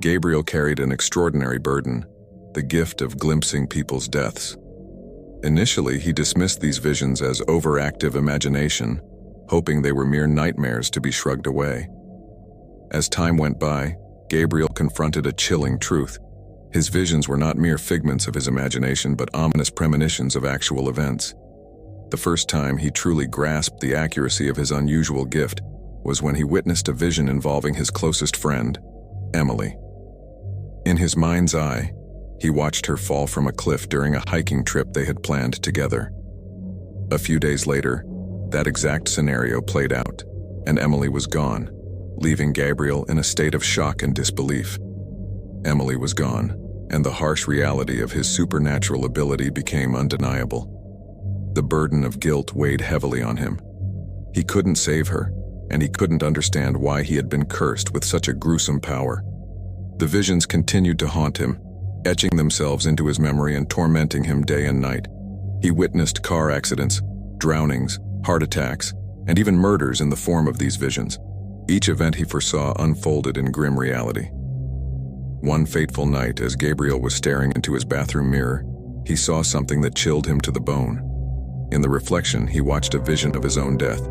Gabriel carried an extraordinary burden, the gift of glimpsing people's deaths. Initially, he dismissed these visions as overactive imagination, hoping they were mere nightmares to be shrugged away. As time went by, Gabriel confronted a chilling truth. His visions were not mere figments of his imagination, but ominous premonitions of actual events. The first time he truly grasped the accuracy of his unusual gift was when he witnessed a vision involving his closest friend, Emily. In his mind's eye, he watched her fall from a cliff during a hiking trip they had planned together. A few days later, that exact scenario played out, and Emily was gone, leaving Gabriel in a state of shock and disbelief. Emily was gone, and the harsh reality of his supernatural ability became undeniable. The burden of guilt weighed heavily on him. He couldn't save her, and he couldn't understand why he had been cursed with such a gruesome power. The visions continued to haunt him, etching themselves into his memory and tormenting him day and night. He witnessed car accidents, drownings, heart attacks, and even murders in the form of these visions. Each event he foresaw unfolded in grim reality. One fateful night, as Gabriel was staring into his bathroom mirror, he saw something that chilled him to the bone. In the reflection, he watched a vision of his own death.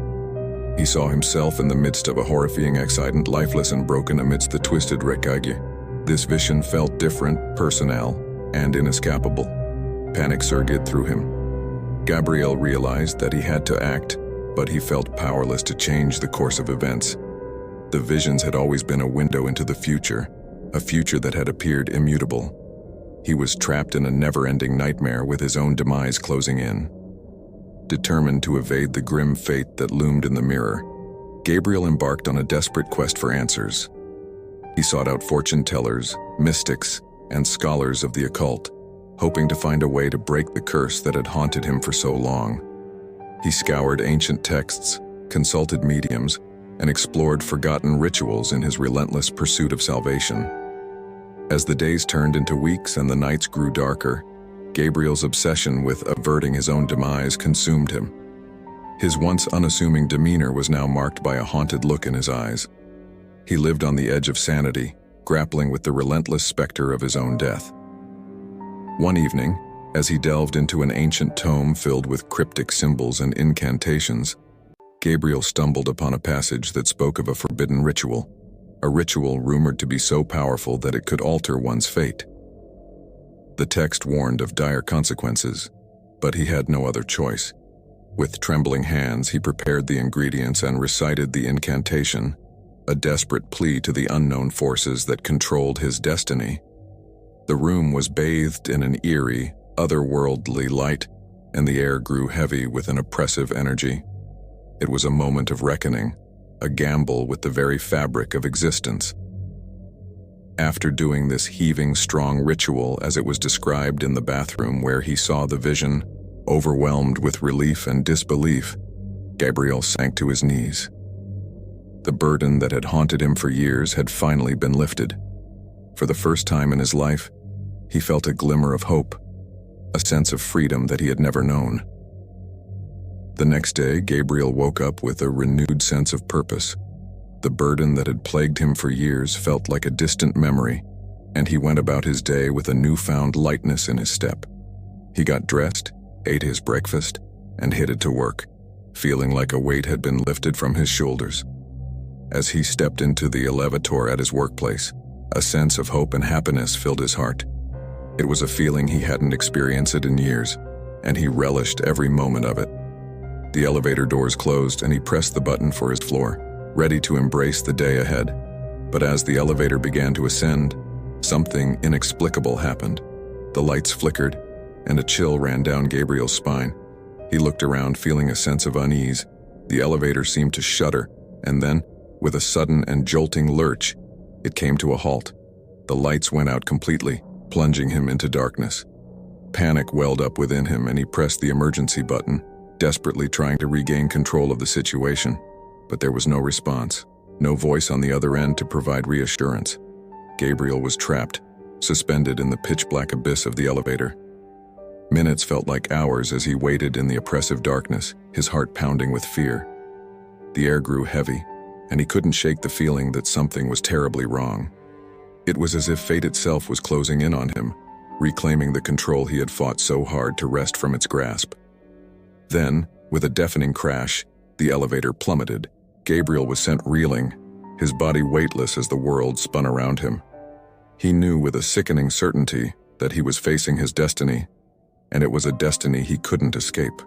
He saw himself in the midst of a horrifying accident, lifeless and broken amidst the twisted wreckage. This vision felt different, personal, and inescapable. Panic surged through him. Gabriel realized that he had to act, but he felt powerless to change the course of events. The visions had always been a window into the future, a future that had appeared immutable. He was trapped in a never-ending nightmare with his own demise closing in. Determined to evade the grim fate that loomed in the mirror, Gabriel embarked on a desperate quest for answers. He sought out fortune-tellers, mystics, and scholars of the occult, hoping to find a way to break the curse that had haunted him for so long. He scoured ancient texts, consulted mediums, and explored forgotten rituals in his relentless pursuit of salvation. As the days turned into weeks and the nights grew darker, Gabriel's obsession with averting his own demise consumed him. His once unassuming demeanor was now marked by a haunted look in his eyes. He lived on the edge of sanity, grappling with the relentless specter of his own death. One evening, as he delved into an ancient tome filled with cryptic symbols and incantations, Gabriel stumbled upon a passage that spoke of a forbidden ritual, a ritual rumored to be so powerful that it could alter one's fate. The text warned of dire consequences, but he had no other choice. With trembling hands, he prepared the ingredients and recited the incantation, a desperate plea to the unknown forces that controlled his destiny. The room was bathed in an eerie, otherworldly light, and the air grew heavy with an oppressive energy. It was a moment of reckoning, a gamble with the very fabric of existence. After doing this heaving, strong ritual as it was described in the bathroom where he saw the vision, overwhelmed with relief and disbelief, Gabriel sank to his knees. The burden that had haunted him for years had finally been lifted. For the first time in his life, he felt a glimmer of hope, a sense of freedom that he had never known. The next day, Gabriel woke up with a renewed sense of purpose. The burden that had plagued him for years felt like a distant memory, and he went about his day with a newfound lightness in his step. He got dressed, ate his breakfast, and headed to work, feeling like a weight had been lifted from his shoulders. As he stepped into the elevator at his workplace, a sense of hope and happiness filled his heart. It was a feeling he hadn't experienced in years, and he relished every moment of it. The elevator doors closed and he pressed the button for his floor, ready to embrace the day ahead. But as the elevator began to ascend, something inexplicable happened. The lights flickered, and a chill ran down Gabriel's spine. He looked around, feeling a sense of unease. The elevator seemed to shudder, and then, with a sudden and jolting lurch, it came to a halt. The lights went out completely, plunging him into darkness. Panic welled up within him, and he pressed the emergency button, desperately trying to regain control of the situation. But there was no response, no voice on the other end to provide reassurance. Gabriel was trapped, suspended in the pitch-black abyss of the elevator. Minutes felt like hours as he waited in the oppressive darkness, his heart pounding with fear. The air grew heavy, and he couldn't shake the feeling that something was terribly wrong. It was as if fate itself was closing in on him, reclaiming the control he had fought so hard to wrest from its grasp. Then, with a deafening crash, the elevator plummeted. Gabriel was sent reeling, his body weightless as the world spun around him. He knew with a sickening certainty that he was facing his destiny, and it was a destiny he couldn't escape.